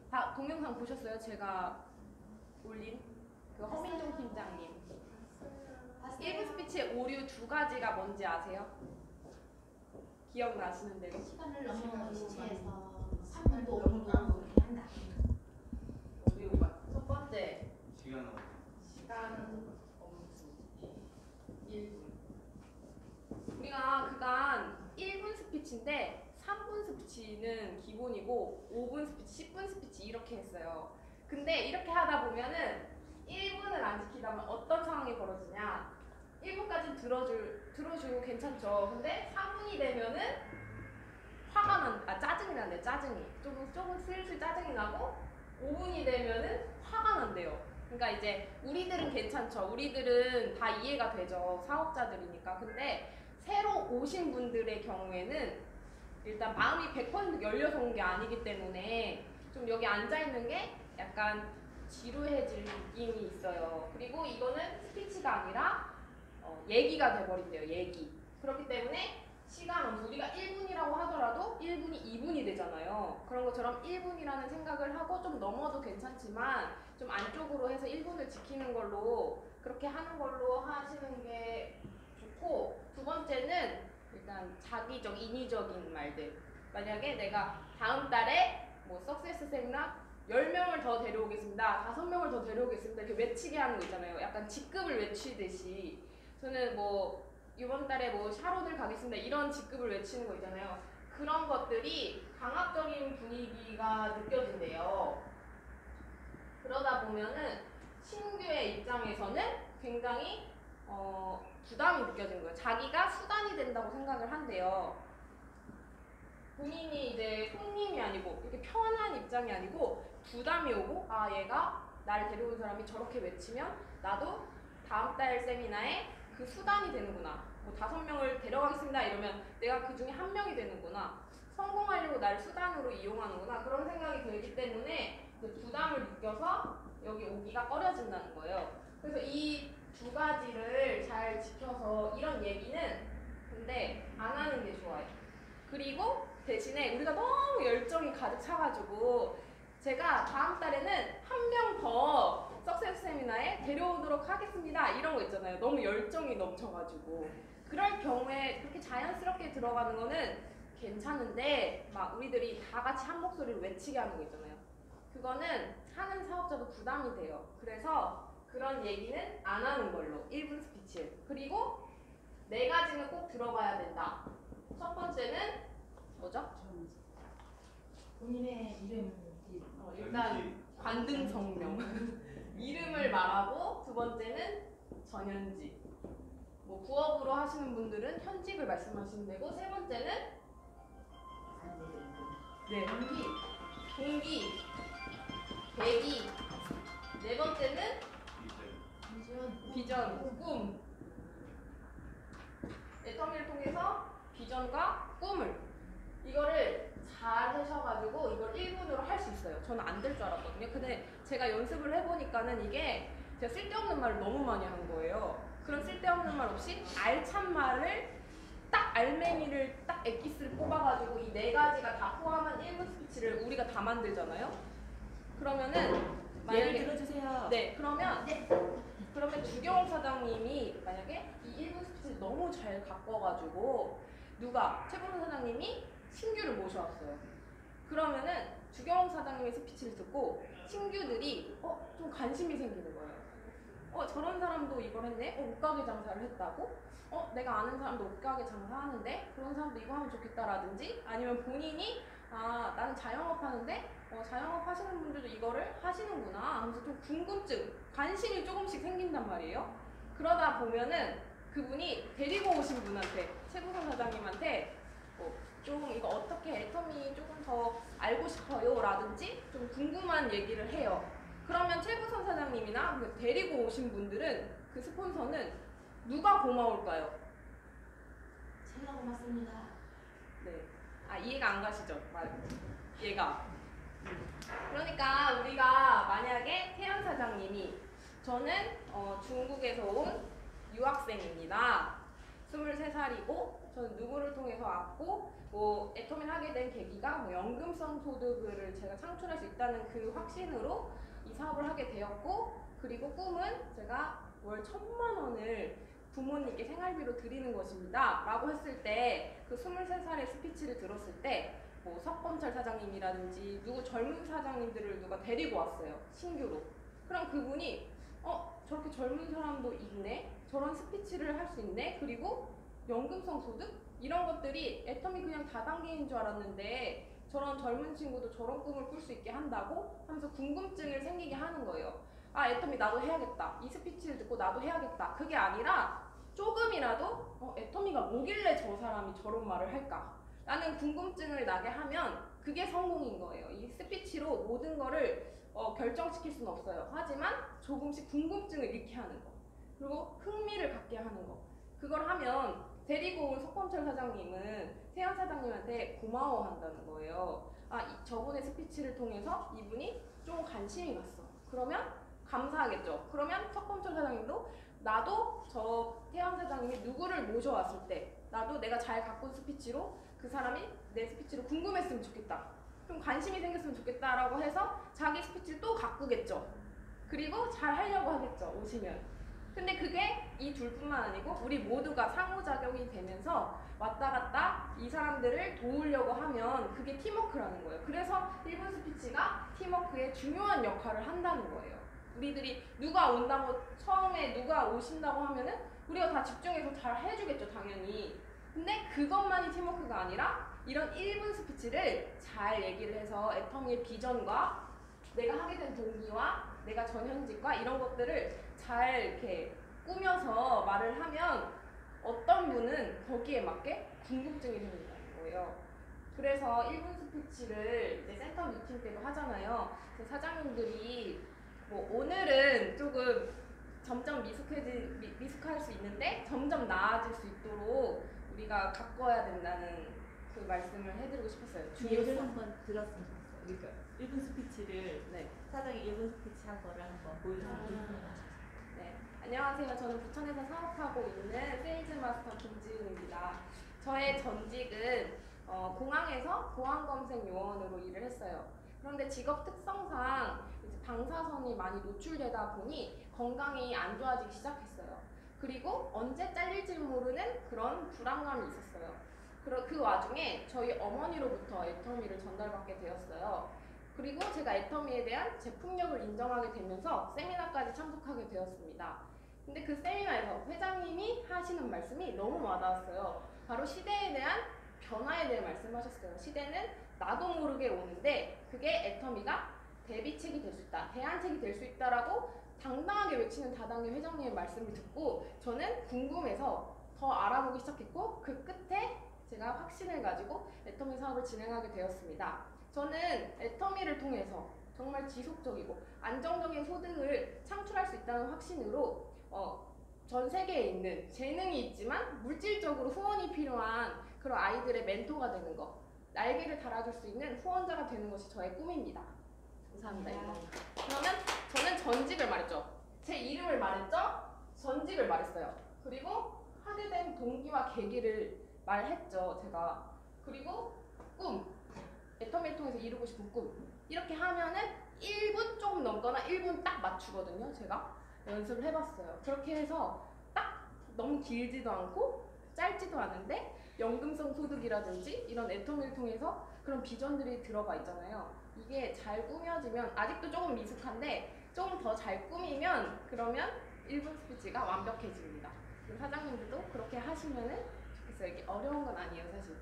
다 동영상 보셨어요? 제가 올린 그 허민종 팀장님 1분 스피치의 오류 두 가지가 뭔지 아세요? 기억나시는 대로? 시간을 너무 지체해서 3분도 5분도 그렇게 한다. 오류가 첫 번째 시간 엄수 1분. 우리가 그간 1분 스피치인데 3분 스피치는 기본이고 5분 스피치, 10분 스피치 이렇게 했어요. 근데 이렇게 하다 보면은 1분을 안 지키다면 어떤 상황이 벌어지냐? 1분까지 들어주고 괜찮죠. 근데 3분이 되면은 짜증이 난대, 짜증이. 조금 슬슬 짜증이 나고 5분이 되면은 화가 난대요. 그러니까 이제 우리들은 괜찮죠. 우리들은 다 이해가 되죠. 사업자들이니까. 근데 새로 오신 분들의 경우에는 일단 마음이 100% 열려서 온 게 아니기 때문에 좀 여기 앉아있는 게 약간 지루해질 느낌이 있어요. 그리고 이거는 스피치가 아니라 얘기가 돼버린대요. 얘기. 그렇기 때문에 시간은 우리가 1분이라고 하더라도 1분이 2분이 되잖아요. 그런 것처럼 1분이라는 생각을 하고 좀 넘어도 괜찮지만 좀 안쪽으로 해서 1분을 지키는 걸로 그렇게 하는 걸로 하시는 게 좋고, 두 번째는 일단 자기적, 인위적인 말들. 만약에 내가 다음 달에 뭐 석세스 세미나 10명을 더 데려오겠습니다. 5명을 더 데려오겠습니다. 이렇게 외치게 하는 거 있잖아요. 약간 직급을 외치듯이. 저는 뭐 이번 달에 뭐 샤론을 가겠습니다. 이런 직급을 외치는 거 있잖아요. 그런 것들이 강압적인 분위기가 느껴진대요. 그러다 보면은 신규의 입장에서는 굉장히 부담이 느껴지는 거예요. 자기가 수단이 된다고 생각을 한대요. 본인이 이제 손님이 아니고 이렇게 편한 입장이 아니고 부담이 오고, 아, 얘가 나를 데려온 사람이 저렇게 외치면 나도 다음 달 세미나에 그 수단이 되는구나. 뭐 5명을 데려가겠습니다 이러면 내가 그 중에 1명이 되는구나. 성공하려고 나를 수단으로 이용하는구나. 그런 생각이 들기 때문에 그 부담을 느껴서 여기 오기가 꺼려진다는 거예요. 그래서 이 두 가지를 잘 지켜서 이런 얘기는 근데 안 하는 게 좋아요. 그리고 대신에 우리가 너무 열정이 가득 차가지고 제가 다음 달에는 1명 더 석세스 세미나에 데려오도록 하겠습니다 이런 거 있잖아요. 너무 열정이 넘쳐가지고 그럴 경우에 그렇게 자연스럽게 들어가는 거는 괜찮은데 막 우리들이 다 같이 한 목소리를 외치게 하는 거 있잖아요. 그거는 하는 사업자도 부담이 돼요. 그래서 그런 얘기는 안 하는 걸로 1분 스피치. 그리고 4가지는 꼭 들어가야 된다. 첫 번째는 뭐죠? 본인의 이름 일단 관등 성명 이름을 말하고, 두 번째는 전현직. 뭐 부업으로 하시는 분들은 현직을 말씀하시면 되고, 세 번째는 동기, 계기. 네 번째는 비전, 꿈. 애터미를 통해서 비전과 꿈을 이거를 잘 하셔가지고 이걸 1분으로 할 수 있어요. 저는 안 될 줄 알았거든요. 근데 제가 연습을 해보니까는 이게 제가 쓸데없는 말을 너무 많이 한 거예요. 그런 쓸데없는 말 없이 알찬 말을 딱 알맹이를 딱 엑기스를 뽑아가지고 이 4가지가 다 포함한 1분 스피치를 우리가 다 만들잖아요. 그러면은 예를 들어주세요. 네, 그러면 주경 사장님이 만약에 이 1분 스피치를 너무 잘 가꿔가지고 최보선 사장님이 신규를 모셔왔어요. 그러면은 주경 사장님의 스피치를 듣고 신규들이 좀 관심이 생기는 거예요. 저런 사람도 이걸 했네? 옷가게 장사를 했다고? 내가 아는 사람도 옷가게 장사하는데 그런 사람도 이거 하면 좋겠다라든지, 아니면 본인이 나는 자영업 하는데 자영업 하시는 분들도 이거를 하시는구나 하면서 좀 궁금증, 관심이 조금씩 생긴단 말이에요. 그러다 보면은 그분이 데리고 오신 분한테, 최보선 사장님한테 좀 이거 어떻게 애터미 조금 더 알고 싶어요 라든지 좀 궁금한 얘기를 해요. 그러면 최보선 사장님이나 데리고 오신 분들은, 그 스폰서는 누가 고마울까요? 제가 고맙습니다. 네. 이해가 안 가시죠? 얘가. 그러니까 우리가 만약에 태연 사장님이, 저는 중국에서 온 유학생입니다. 23살이고 저는 누구를 통해서 왔고 뭐 애터미를 하게 된 계기가 뭐 연금성 소득을 제가 창출할 수 있다는 그 확신으로 이 사업을 하게 되었고, 그리고 꿈은 제가 월 1,000만 원을 부모님께 생활비로 드리는 것입니다 라고 했을 때, 그 23살의 스피치를 들었을 때 뭐 석범철 사장님이라든지 누구 젊은 사장님들을 누가 데리고 왔어요, 신규로. 그럼 그분이 저렇게 젊은 사람도 있네, 저런 스피치를 할 수 있네, 그리고 연금성 소득? 이런 것들이 애터미 그냥 다단계인 줄 알았는데 저런 젊은 친구도 저런 꿈을 꿀 수 있게 한다고 하면서 궁금증을 생기게 하는 거예요. 아, 애터미 나도 해야겠다, 이 스피치를 듣고 나도 해야겠다. 그게 아니라 조금이라도 애터미가 뭐길래 저 사람이 저런 말을 할까 라는 궁금증을 나게 하면 그게 성공인 거예요. 이 스피치로 모든 거를 결정시킬 수는 없어요. 하지만 조금씩 궁금증을 잃게 하는 거, 그리고 흥미를 갖게 하는 거, 그걸 하면 데리고 온 석범철 사장님은 태연 사장님한테 고마워한다는 거예요. 아, 저분의 스피치를 통해서 이분이 좀 관심이 갔어. 그러면 감사하겠죠. 그러면 석범철 사장님도 나도 저 태연 사장님이 누구를 모셔왔을 때 나도 내가 잘 갖고 온 스피치로 그 사람이 내 스피치를 궁금했으면 좋겠다, 좀 관심이 생겼으면 좋겠다라고 해서 자기 스피치를 또 가꾸겠죠. 그리고 잘 하려고 하겠죠, 오시면. 근데 그게 이 둘뿐만 아니고 우리 모두가 상호작용이 되면서 왔다 갔다 이 사람들을 도우려고 하면 그게 팀워크라는 거예요. 그래서 1분 스피치가 팀워크의 중요한 역할을 한다는 거예요. 우리들이 누가 온다고, 처음에 누가 오신다고 하면은 우리가 다 집중해서 잘 해주겠죠, 당연히. 근데 그것만이 팀워크가 아니라 이런 1분 스피치를 잘 얘기를 해서 애터미의 비전과 내가 하게 된 동기와 내가 전현직과 이런 것들을 잘 이렇게 꾸며서 말을 하면 어떤 분은 거기에 맞게 궁금증이 생긴다는 거예요. 그래서 1분 스피치를 이제 센터 미팅 때도 하잖아요. 그 사장님들이 뭐 오늘은 조금 점점 미숙할 수 있는데 점점 나아질 수 있도록 우리가 가꿔야 된다는 그 말씀을 해드리고 싶었어요. 예를 한번 들었으면 좋겠어요. 그러니까 1분 스피치를 네. 사장이 1분 스피치 한 거를 한번 보여주면 좋겠어요. 네. 안녕하세요. 저는 부천에서 사업하고 있는 세일즈 마스터 김지은입니다. 저의 전직은 공항에서 보안검색 요원으로 일을 했어요. 그런데 직업 특성상 이제 방사선이 많이 노출되다 보니 건강이 안 좋아지기 시작했어요. 그리고 언제 잘릴지 모르는 그런 불안감이 있었어요. 그 와중에 저희 어머니로부터 애터미를 전달받게 되었어요. 그리고 제가 애터미에 대한 제품력을 인정하게 되면서 세미나까지 참석하게 되었습니다. 근데 그 세미나에서 회장님이 하시는 말씀이 너무 와닿았어요. 바로 시대에 대한 변화에 대해 말씀하셨어요. 시대는 나도 모르게 오는데 그게 애터미가 대비책이 될 수 있다, 대안책이 될 수 있다라고 당당하게 외치는 다단계 회장님의 말씀을 듣고 저는 궁금해서 더 알아보기 시작했고, 그 끝에 제가 확신을 가지고 애터미 사업을 진행하게 되었습니다. 저는 애터미를 통해서 정말 지속적이고 안정적인 소득을 창출할 수 있다는 확신으로 전 세계에 있는 재능이 있지만 물질적으로 후원이 필요한 그런 아이들의 멘토가 되는 것, 날개를 달아줄 수 있는 후원자가 되는 것이 저의 꿈입니다. 감사합니다. 이상입니다. 그러면 저는 전직을 말했죠. 제 이름을 말했죠. 전직을 말했어요. 그리고 하게 된 동기와 계기를 말했죠, 제가. 그리고 꿈, 애터미를 통해서 이루고 싶은 꿈. 이렇게 하면은 1분 조금 넘거나 1분 딱 맞추거든요, 제가. 연습을 해봤어요. 그렇게 해서 딱 너무 길지도 않고 짧지도 않은데 연금성 소득이라든지 이런 애터미를 통해서 그런 비전들이 들어가 있잖아요. 이게 잘 꾸며지면, 아직도 조금 미숙한데 조금 더 잘 꾸미면 그러면 1분 스피치가 완벽해집니다. 사장님들도 그렇게 하시면은 좋겠어요. 이게 어려운 건 아니에요, 사실.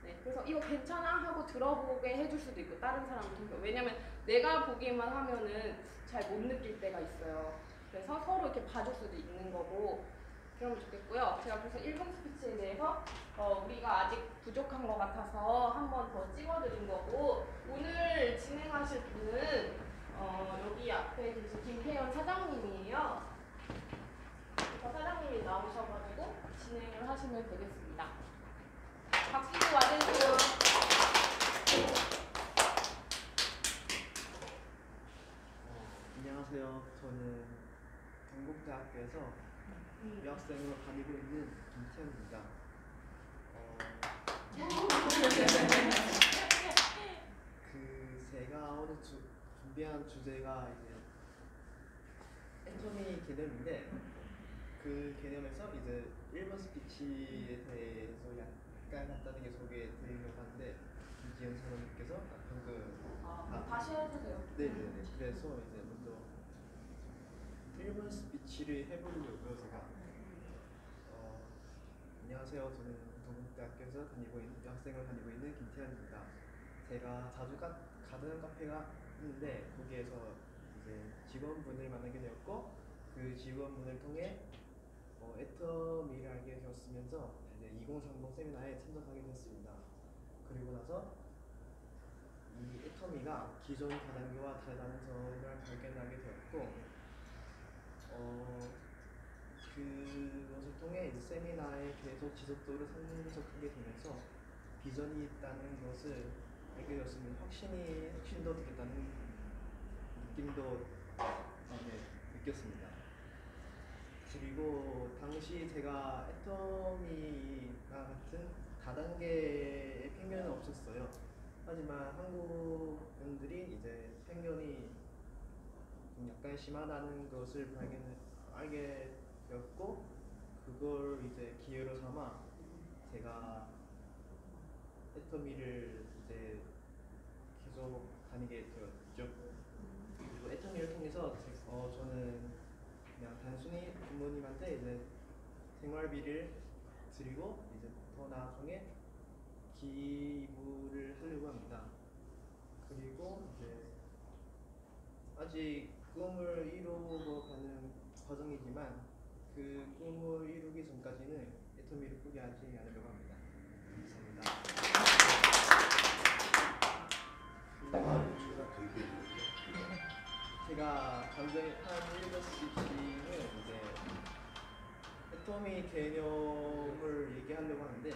네, 그래서 이거 괜찮아 하고 들어보게 해줄 수도 있고, 다른 사람도. 왜냐면 내가 보기만 하면은 잘 못 느낄 때가 있어요. 그래서 서로 이렇게 봐줄 수도 있는 거고 그러면 좋겠고요. 제가 그래서 1분 스피치에 대해서 우리가 아직 부족한 것 같아서 한 번 더 찍어드린 거고, 오늘 진행하실 분은 여기 앞에 계신 김태현 사장님이에요. 사장님이 나오셔가지고 진행을 하시면 되겠습니다. 박수도 와주세요. 안녕하세요. 저는 경북대학교에서 유학생으로 다니고 있는 김태현입니다. 이번 주제가 이제 애터미 개념인데 그 개념에서 이제 1번 스피치에 대해서 약간 간단하게 소개해드리려고 하는데 김지현 선생님께서 방금 다시 해주세요. 네네네. 그래서 이제 먼저 1번 스피치를 해보려고요. 제가 안녕하세요. 저는 동국대학교에서 여학생을 다니고 있는 김태현입니다. 제가 자주 가는 카페가 있는데 거기에서 이제 직원분을 만나게 되었고 그 직원분을 통해 애터미를 알게 되었으면서 이제 2030 세미나에 참석하게 되었습니다. 그리고 나서 이 애터미가 기존 다단계와 다르다는 점을 발견하게 되었고 그것을 통해 이제 세미나에 계속 지속적으로 참석하게 되면서 비전이 있다는 것을 알게 되었으면 확신도 들었다는 느낌도 느꼈습니다. 그리고 당시 제가 애터미나 같은 다단계의 편견은 없었어요. 하지만 한국 분들이 이제 편견이 좀 약간 심하다는 것을 알게 되었고 그걸 이제 기회로 삼아 제가 애터미를 이제 계속 다니게 되었죠. 그리고 애터미를 통해서 저는 그냥 단순히 부모님한테 이제 생활비를 드리고 이제 더 나중에 기부를 하려고 합니다. 그리고 이제 아직 꿈을 이루고 가는 과정이지만 그 꿈을 이루기 전까지는 애터미를 포기하지 않으려고 합니다. 감사합니다. 제가 방금 한 1번 스피치는 이제 애터미 개념을 얘기하려고 하는데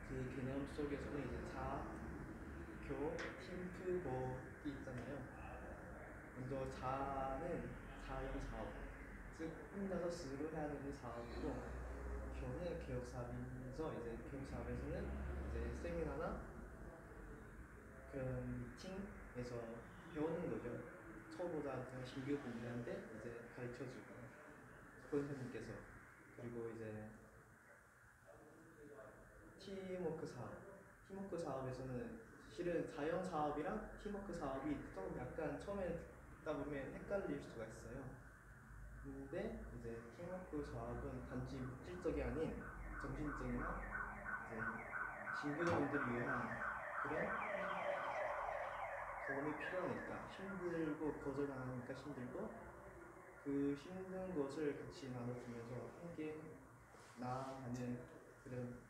그 개념 속에서는 이제 자, 교, 팀프, 뭐이 있잖아요. 먼저 자는 자영 사업, 즉 혼자서 스스로 해야 되는 사업이고 교는 교육 사업이면서 이제 교육 사업에서는 이제 세미나나 그런 미팅에서 배우는 거죠. 초보자 신규 분들한테 이제 가르쳐주고 선생님께서 그리고 이제 팀워크 사업에서는 실은 자영 사업이랑 팀워크 사업이 좀 약간 처음에 듣다 보면 헷갈릴 수가 있어요. 근데 이제 팀워크 사업은 단지 물질적이 아닌 정신적이나 이제 신규분들을 위한 그런 도움이 필요하니까 힘들고 거절당하니까 힘들고 그 힘든 것을 같이 나눠주면서 함께 나아가는 그런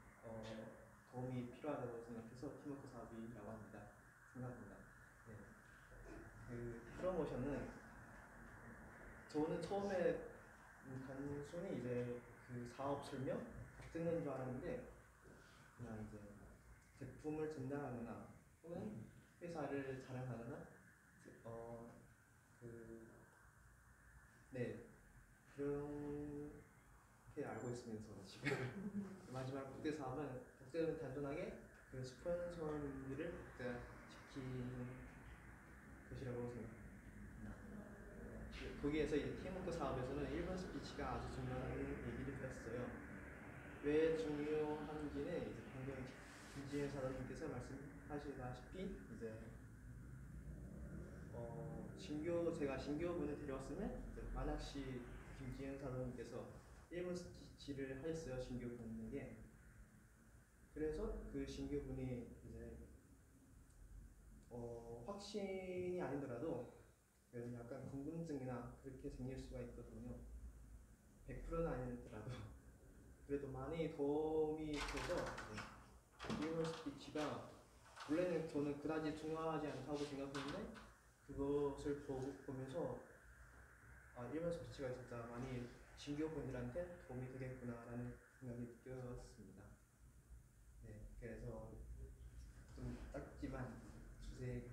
도움이 필요하다고 생각해서 팀워크 사업이라고 생각합니다. 네. 그 프로모션은 저는 처음에 단순히 이제 그 사업 설명 듣는 줄 알았는데 그냥 이제 제품을 전달하거나 혹은 회사를 자랑하거나 그렇게 알고 있으면서 지금 마지막 국대 사업은 단순하게 그 스폰서님들을 지키는 것이라고 생각합니다. 거기에서 이제 팀워크 사업에서는 1번 스피치가 아주 중요하다는 얘기를 들었어요. 왜 중요한지는 이제 방금 김지현 사장님께서 말씀하시다시피 이제 제가 신규분을 데려왔으면 만학시 김지현 사장님께서 1번 스피치를 하셨어요. 신규분에게. 그래서 그 신규분이 이제 확신이 아니더라도 약간 궁금증이나 그렇게 생길 수가 있거든요. 100%는 아니더라도 그래도 많이 도움이 돼서 1번 스피치가 원래는 저는 그다지 중요하지 않다고 생각했는데 그것을 보면서 1번 스피치가 진짜 많이 신규분들한테 도움이 되겠구나라는 생각이 느꼈습니다. 네, 그래서 좀 짧지만 주제가